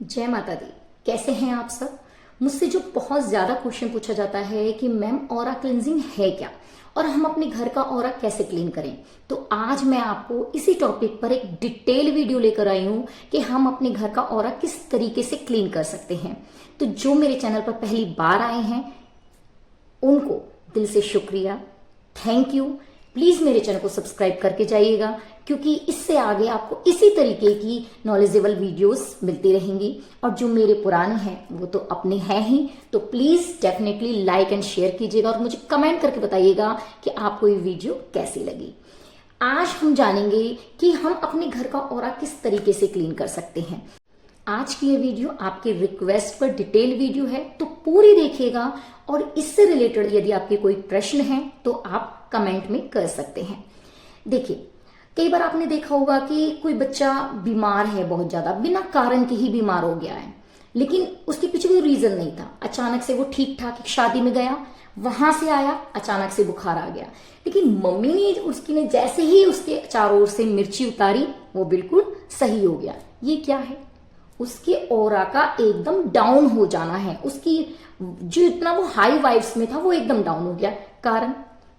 जय माता दी। कैसे हैं आप सब। मुझसे जो बहुत ज्यादा क्वेश्चन पूछा जाता है कि मैम ऑरा क्लिनजिंग है क्या और हम अपने घर का ऑरा कैसे क्लीन करें, तो आज मैं आपको इसी टॉपिक पर एक डिटेल वीडियो लेकर आई हूं कि हम अपने घर का ऑरा किस तरीके से क्लीन कर सकते हैं। तो जो मेरे चैनल पर पहली बार आए हैं उनको दिल से शुक्रिया, थैंक यू। प्लीज मेरे चैनल को सब्सक्राइब करके जाइएगा, क्योंकि इससे आगे आपको इसी तरीके की नॉलेजेबल वीडियोस मिलती रहेंगी। और जो मेरे पुराने हैं वो तो अपने हैं ही, तो please definitely like and share कीजिएगा और मुझे कमेंट करके बताइएगा कि आपको ये वीडियो कैसी लगी। आज हम जानेंगे कि हम अपने घर का ऑरा किस तरीके से क्लीन कर सकते हैं। आज की ये वीडियो आपके रिक्वेस्ट पर डिटेल वीडियो है, तो पूरी देखिएगा और इससे रिलेटेड यदि आपके कोई प्रश्न हैं तो आप कमेंट में कर सकते हैं। देखिए, कई बार आपने देखा होगा कि कोई बच्चा बीमार है, बहुत ज्यादा बिना कारण के ही बीमार हो गया है, लेकिन उसके पीछे कोई रीजन नहीं था। अचानक से वो ठीक ठाक एक शादी में गया, वहां से आया, अचानक से बुखार आ गया, लेकिन मम्मी ने उसकी ने जैसे ही उसके चारों ओर से मिर्ची उतारी वो बिल्कुल सही हो गया। ये क्या है? उसके ऑरा का एकदम डाउन हो जाना है। उसकी जो इतना वो हाई वाइब्स में था वो एकदम डाउन हो गया। कारण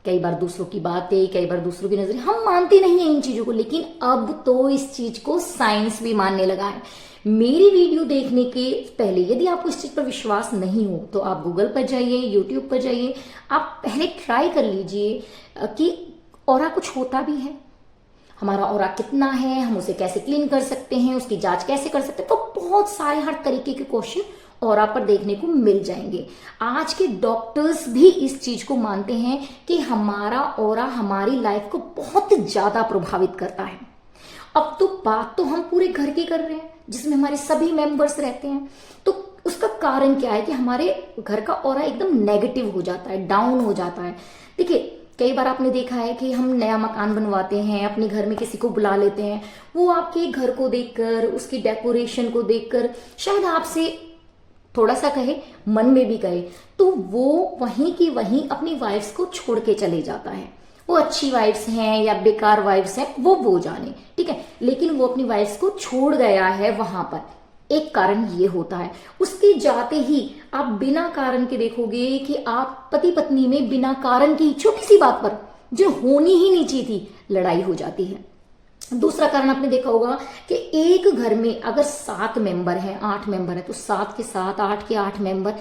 कई बार दूसरों की बातें, कई बार दूसरों की नजरें, हम मानते नहीं है इन चीजों को, लेकिन अब तो इस चीज को साइंस भी मानने लगा है। मेरी वीडियो देखने के पहले यदि आपको इस चीज पर विश्वास नहीं हो तो आप गूगल पर जाइए, यूट्यूब पर जाइए, आप पहले ट्राई कर लीजिए कि ऑरा कुछ होता भी है, हमारा ऑरा कितना है, हम उसे कैसे क्लीन कर सकते हैं, उसकी जांच कैसे कर सकते हैं। तो बहुत सारे हर तरीके के क्वेश्चन ऑरा पर देखने को मिल जाएंगे। आज के डॉक्टर्स भी इस चीज को मानते हैं कि हमारा ऑरा हमारी लाइफ को बहुत ज्यादा प्रभावित करता है। अब तो बात तो हम पूरे घर की कर रहे हैं जिसमें हमारे सभी मेंबर्स रहते हैं, तो उसका कारण क्या है कि हमारे घर का ऑरा एकदम नेगेटिव हो जाता है, डाउन हो जाता है। देखिए, कई बार आपने देखा है कि हम नया मकान बनवाते हैं, अपने घर में किसी को बुला लेते हैं, वो आपके घर को देखकर, उसकी डेकोरेशन को देखकर शायद आपसे थोड़ा सा कहे, मन में भी कहे, तो वो वहीं की वहीं अपनी वाइफ्स को छोड़ के चले जाता है। वो अच्छी वाइफ्स हैं या बेकार वाइफ्स हैं वो जाने, ठीक है, लेकिन वो अपनी वाइफ्स को छोड़ गया है वहां पर। एक कारण ये होता है। उसके जाते ही आप बिना कारण के देखोगे कि आप पति पत्नी में बिना कारण की छोटी सी बात पर, जो होनी ही नहीं चाहिए थी, लड़ाई हो जाती है। दूसरा कारण आपने देखा होगा कि एक घर में अगर 7 मेंबर हैं, 8 मेंबर है, तो 7 के 7, 8 के 8 मेंबर,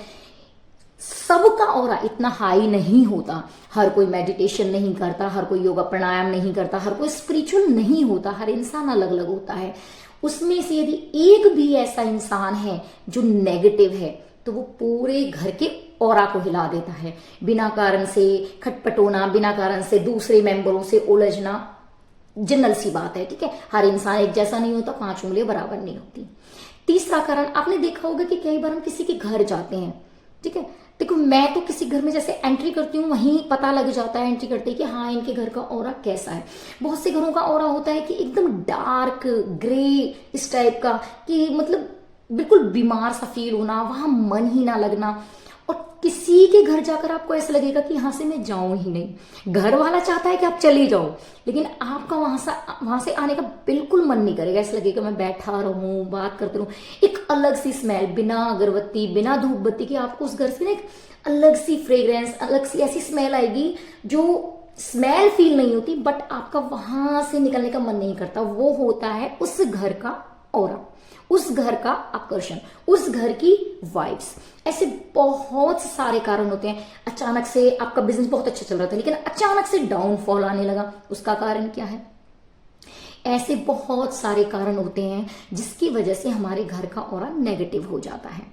सबका ऑरा इतना हाई नहीं होता। हर कोई मेडिटेशन नहीं करता, हर कोई योगा प्राणायाम नहीं करता, हर कोई स्पिरिचुअल नहीं होता, हर इंसान अलग अलग होता है। उसमें से यदि एक भी ऐसा इंसान है जो नेगेटिव है तो वो पूरे घर के ऑरा को हिला देता है। बिना कारण से खटपटोना, बिना कारण से दूसरे मेंबरों से उलझना जनरल सी बात है, ठीक है। हर इंसान एक जैसा नहीं होता, 5 उंगलियां बराबर नहीं होती। तीसरा कारण आपने देखा होगा कि कई बार हम किसी के घर जाते हैं, ठीक है। देखो, मैं तो किसी घर में जैसे एंट्री करती हूँ वहीं पता लग जाता है एंट्री करते ही कि हाँ, इनके घर का ऑरा कैसा है। बहुत से घरों का ऑरा होता है कि एकदम डार्क ग्रे इस टाइप का, कि मतलब बिल्कुल बीमार सा फील होना, वहां मन ही ना लगना। और किसी के घर जाकर आपको ऐसा लगेगा कि यहां से मैं जाऊं ही नहीं। घर वाला चाहता है कि आप चले जाओ, लेकिन आपका वहां से आने का बिल्कुल मन नहीं करेगा। ऐसा लगेगा मैं बैठा रहूं, बात करते रहूं। एक अलग सी स्मेल, बिना अगरबत्ती, बिना धूप बत्ती की आपको उस घर से ना एक अलग सी फ्रेग्रेंस, अलग सी ऐसी स्मेल आएगी जो स्मेल फील नहीं होती, बट आपका वहां से निकलने का मन नहीं करता। वो होता है उस घर का ऑरा, उस घर का आकर्षण, उस घर की वाइब्स। ऐसे बहुत सारे कारण होते हैं। अचानक से आपका बिजनेस बहुत अच्छा चल रहा था लेकिन अचानक से डाउनफॉल आने लगा, उसका कारण क्या है? ऐसे बहुत सारे कारण होते हैं जिसकी वजह से हमारे घर का ऑरा नेगेटिव हो जाता है।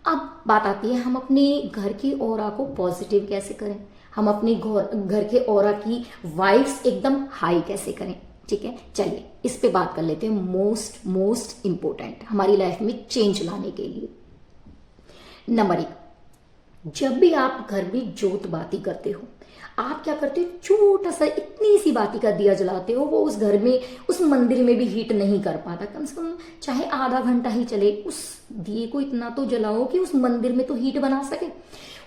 अब बात आती है, हम अपने घर की ऑरा को पॉजिटिव कैसे करें, हम अपने घर के ऑरा की वाइब्स एकदम हाई कैसे करें, ठीक है। चलिए इस पे बात कर लेते हैं। मोस्ट इंपोर्टेंट हमारी लाइफ में चेंज लाने के लिए, नंबर 1, जब भी आप घर में जोत बाती करते हो, आप क्या करते हो, छोटा सा इतनी सी बाती का दिया जलाते हो। वो उस घर में, उस मंदिर में भी हीट नहीं कर पाता। कम से कम चाहे आधा घंटा ही चले, उस दिए को इतना तो जलाओ कि उस मंदिर में तो हीट बना सके।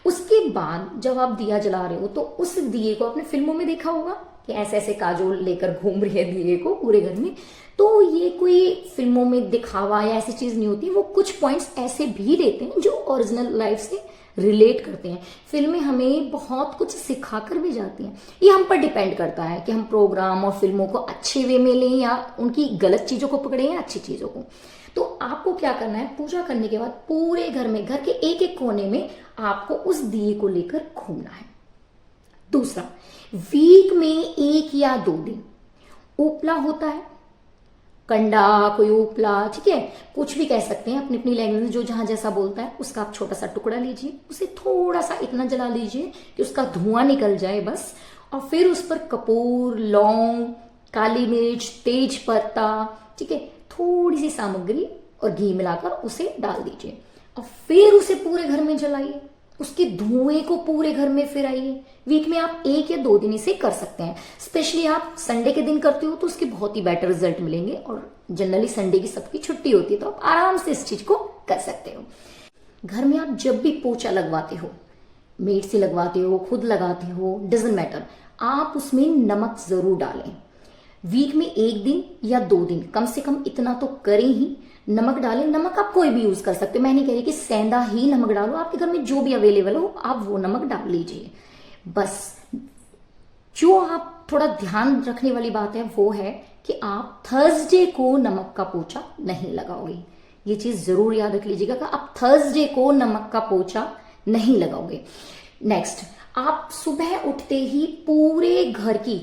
उसके बाद जब आप दिया जला रहे हो तो उस दिए को, आपने फिल्मों में देखा होगा, कि ऐसे ऐसे काजोल लेकर घूम रही है दिए को पूरे घर में। तो ये कोई फिल्मों में दिखावा या ऐसी चीज नहीं होती, वो कुछ पॉइंट्स ऐसे भी लेते हैं जो ओरिजिनल लाइफ से रिलेट करते हैं। फिल्में हमें बहुत कुछ सिखा कर भी जाती हैं। ये हम पर डिपेंड करता है कि हम प्रोग्राम और फिल्मों को अच्छे वे में लें या उनकी गलत चीजों को पकड़ें या अच्छी चीजों को। तो आपको क्या करना है, पूजा करने के बाद पूरे घर में, घर के एक एक कोने में आपको उस दिए को लेकर घूमना है। दूसरा, वीक में 1 या 2 दिन उपला होता है, कंडा, कोई उपला, ठीक है, कुछ भी कह सकते हैं, अपनी अपनी लैंग्वेज जो जहां जैसा बोलता है, उसका आप छोटा सा टुकड़ा लीजिए, उसे थोड़ा सा इतना जला लीजिए कि उसका धुआं निकल जाए बस, और फिर उस पर कपूर, लौंग, काली मिर्च, तेज पत्ता, ठीक है, थोड़ी सी सामग्री और घी मिलाकर उसे डाल दीजिए और फिर उसे पूरे घर में जलाइए, उसके धुएं को पूरे घर में फिराइए। वीक में आप 1 या 2 दिन इसे कर सकते हैं। स्पेशली आप संडे के दिन करते हो तो उसके बहुत ही बेटर रिजल्ट मिलेंगे, और जनरली संडे की सबकी छुट्टी होती है तो आप आराम से इस चीज को कर सकते हो। घर में आप जब भी पोछा लगवाते हो, मेड से लगवाते हो, खुद लगाते हो, डजंट मैटर, आप उसमें नमक जरूर डालें। वीक में 1 दिन या 2 दिन कम से कम इतना तो करें ही, नमक डालें। नमक आप कोई भी यूज कर सकते हो, मैं नहीं कह रही कि सेंधा ही नमक डालो, आपके घर में जो भी अवेलेबल हो आप वो नमक डाल लीजिए। बस जो आप थोड़ा ध्यान रखने वाली बात है वो है कि आप थर्सडे को नमक का पोछा नहीं लगाओगे। ये चीज जरूर याद रख लीजिएगा कि आप थर्सडे को नमक का पोछा नहीं लगाओगे। नेक्स्ट, आप सुबह उठते ही पूरे घर की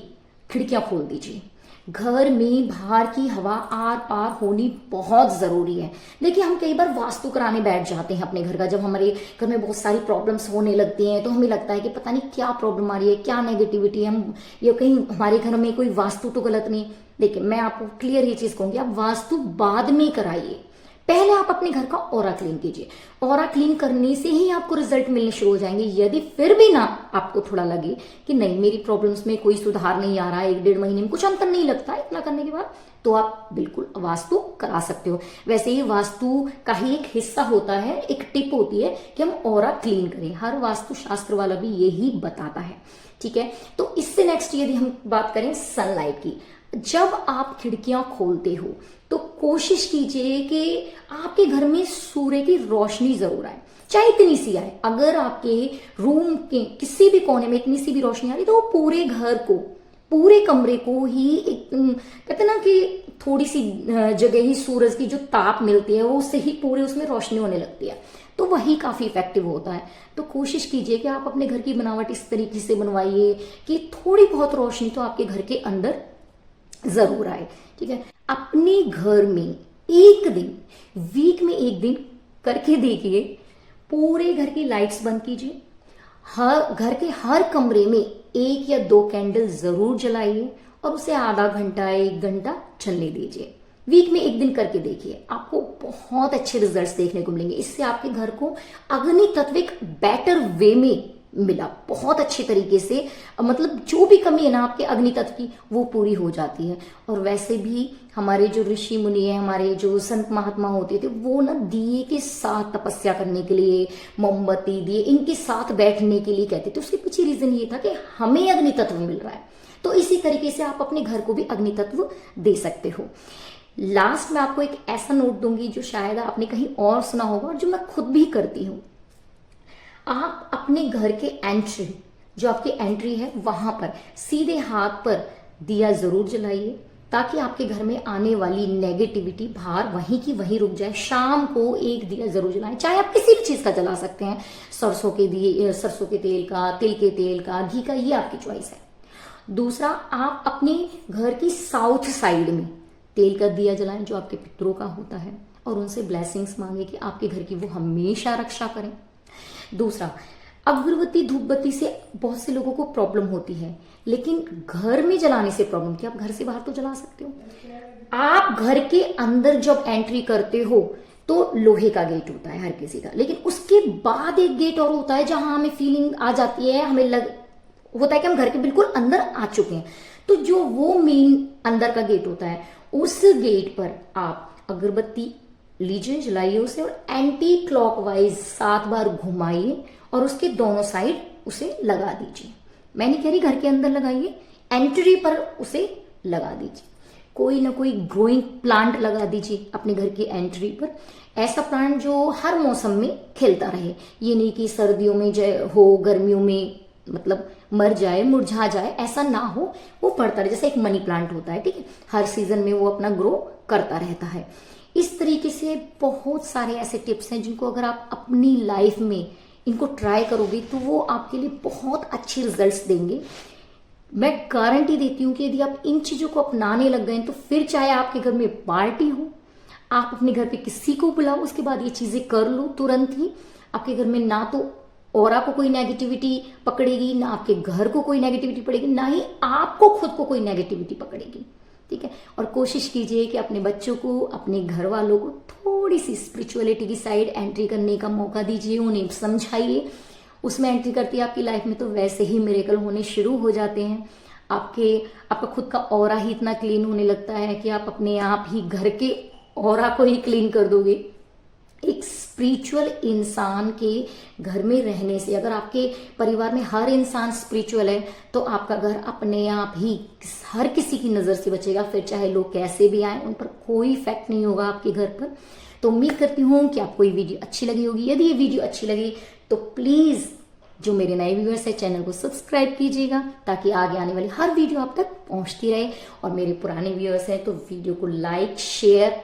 खिड़कियां खोल दीजिए। घर में बाहर की हवा आर पार होनी बहुत जरूरी है। देखिए, हम कई बार वास्तु कराने बैठ जाते हैं अपने घर का, जब हमारे घर में बहुत सारी प्रॉब्लम्स होने लगती हैं तो हमें लगता है कि पता नहीं क्या प्रॉब्लम आ रही है, क्या नेगेटिविटी है, हम ये कहीं हमारे घर में कोई वास्तु तो गलत नहीं। देखिए, मैं आपको क्लियर ये चीज कहूंगी, आप वास्तु बाद में कराइए, पहले आप अपने घर का ऑरा क्लीन कीजिए। ऑरा क्लीन करने से ही आपको रिजल्ट मिलने शुरू हो जाएंगे। यदि फिर भी ना आपको थोड़ा लगे कि नहीं, मेरी प्रॉब्लम्स में कोई सुधार नहीं आ रहा है, 1-1.5 महीने में कुछ अंतर नहीं लगता इतना करने के बाद, तो आप बिल्कुल वास्तु करा सकते हो। वैसे ही वास्तु का ही एक हिस्सा होता है, एक टिप होती है कि हम ऑरा क्लीन करें। हर वास्तु शास्त्र वाला भी यही बताता है, ठीक है। तो इससे नेक्स्ट यदि हम बात करें सनलाइट की, जब आप खिड़कियां खोलते हो तो कोशिश कीजिए कि आपके घर में सूर्य की रोशनी जरूर आए, चाहे इतनी सी आए। अगर आपके रूम के किसी भी कोने में इतनी सी भी रोशनी आ रही तो वो पूरे घर को, पूरे कमरे को ही कहते ना कि थोड़ी सी जगह ही सूरज की जो ताप मिलती है वो उससे ही पूरे उसमें रोशनी होने लगती है, तो वही काफी इफेक्टिव होता है। तो कोशिश कीजिए कि आप अपने घर की बनावट इस तरीके से बनवाइए कि थोड़ी बहुत रोशनी तो आपके घर के अंदर जरूर आए, ठीक है। अपने घर में एक दिन, वीक में 1 दिन करके देखिए, पूरे घर की लाइट्स बंद कीजिए, हर घर के हर कमरे में 1 या 2 कैंडल जरूर जलाइए और उसे आधा घंटा 1 घंटा चलने दीजिए। वीक में 1 दिन करके देखिए, आपको बहुत अच्छे रिजल्ट्स देखने को मिलेंगे। इससे आपके घर को अग्नि तत्व एक बेटर वे में मिला, बहुत अच्छे तरीके से, मतलब जो भी कमी है ना आपके अग्नि तत्व की वो पूरी हो जाती है। और वैसे भी हमारे जो ऋषि मुनि है, हमारे जो संत महात्मा होते थे, वो ना दिए के साथ तपस्या करने के लिए, मोमबत्ती दिए इनके साथ बैठने के लिए कहते थे। उसके पीछे रीजन ये था कि हमें अग्नि तत्व मिल रहा है, तो इसी तरीके से आप अपने घर को भी अग्नि तत्व दे सकते हो। लास्ट में आपको एक ऐसा नोट दूंगी जो शायद आपने कहीं और सुना होगा और जो मैं खुद भी करती हूँ। आप अपने घर के एंट्री, जो आपकी एंट्री है वहां पर सीधे हाथ पर दिया जरूर जलाइए, ताकि आपके घर में आने वाली नेगेटिविटी बाहर वहीं की वहीं रुक जाए। शाम को 1 दिया जरूर जलाएं, चाहे आप किसी भी चीज का जला सकते हैं, सरसों के दिए, सरसों के तेल का, तिल के तेल का, घी का, ये आपकी चॉइस है। दूसरा, आप अपने घर की साउथ साइड में तेल का दिया जलाएं जो आपके पितरों का होता है, और उनसे ब्लेसिंग्स मांगे कि आपके घर की वो हमेशा रक्षा करें। दूसरा, अगरबत्ती धूपबत्ती से बहुत से लोगों को प्रॉब्लम होती है, लेकिन घर में जलाने से प्रॉब्लम क्या, आप घर से बाहर तो जला सकते हो। आप घर के अंदर जब एंट्री करते हो तो लोहे का गेट होता है हर किसी का, लेकिन उसके बाद एक गेट और होता है जहां हमें फीलिंग आ जाती है, हमें होता है कि हम घर के बिल्कुल अंदर आ चुके हैं। तो जो वो मेन अंदर का गेट होता है, उस गेट पर आप अगरबत्ती लीजिए, जलाइए उसे, और एंटी क्लॉकवाइज 7 बार घुमाइए और उसके दोनों साइड उसे लगा दीजिए। मैं नहीं कह रही घर के अंदर लगाइए, एंट्री पर उसे लगा दीजिए। कोई ना कोई ग्रोइंग प्लांट लगा दीजिए अपने घर की एंट्री पर। ऐसा प्लांट जो हर मौसम में खिलता रहे, ये नहीं कि सर्दियों में हो, गर्मियों में मतलब मर जाए, मुरझा जाए, ऐसा ना हो, वो बढ़ता रहे। जैसे एक मनी प्लांट होता है, ठीक है, हर सीजन में वो अपना ग्रो करता रहता है। इस तरीके से बहुत सारे ऐसे टिप्स हैं जिनको अगर आप अपनी लाइफ में इनको ट्राई करोगे तो वो आपके लिए बहुत अच्छे रिजल्ट्स देंगे। मैं गारंटी देती हूँ कि यदि आप इन चीजों को अपनाने लग गए तो फिर चाहे आपके घर में पार्टी हो, आप अपने घर पे किसी को बुलाओ, उसके बाद ये चीजें कर लो तुरंत ही, आपके घर में ना तो और आपको कोई नेगेटिविटी पकड़ेगी, ना आपके घर को कोई नेगेटिविटी पड़ेगी, ना ही आपको खुद को कोई नेगेटिविटी पकड़ेगी। ठीक है, और कोशिश कीजिए कि अपने बच्चों को, अपने घर वालों को थोड़ी सी स्पिरिचुअलिटी की साइड एंट्री करने का मौका दीजिए, उन्हें समझाइए। उसमें एंट्री करती है आपकी लाइफ में तो वैसे ही मिरेकल होने शुरू हो जाते हैं। आपका खुद का ऑरा ही इतना क्लीन होने लगता है कि आप अपने आप ही घर के ऑरा को ही क्लीन कर दोगे। एक स्पिरिचुअल इंसान के घर में रहने से, अगर आपके परिवार में हर इंसान स्पिरिचुअल है तो आपका घर अपने आप ही हर किसी की नजर से बचेगा। फिर चाहे लोग कैसे भी आए, उन पर कोई इफेक्ट नहीं होगा आपके घर पर। तो उम्मीद करती हूँ कि आपको ये वीडियो अच्छी लगी होगी। यदि ये वीडियो अच्छी लगी तो प्लीज जो मेरे नए व्यूअर्स है चैनल को सब्सक्राइब कीजिएगा, ताकि आगे आने वाली हर वीडियो आप तक पहुंचती रहे। और मेरे पुराने व्यूअर्स हैं तो वीडियो को लाइक, शेयर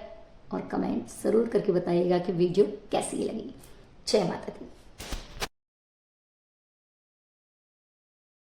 और कमेंट जरूर करके बताइएगा कि वीडियो कैसी लगी। जय माता दी।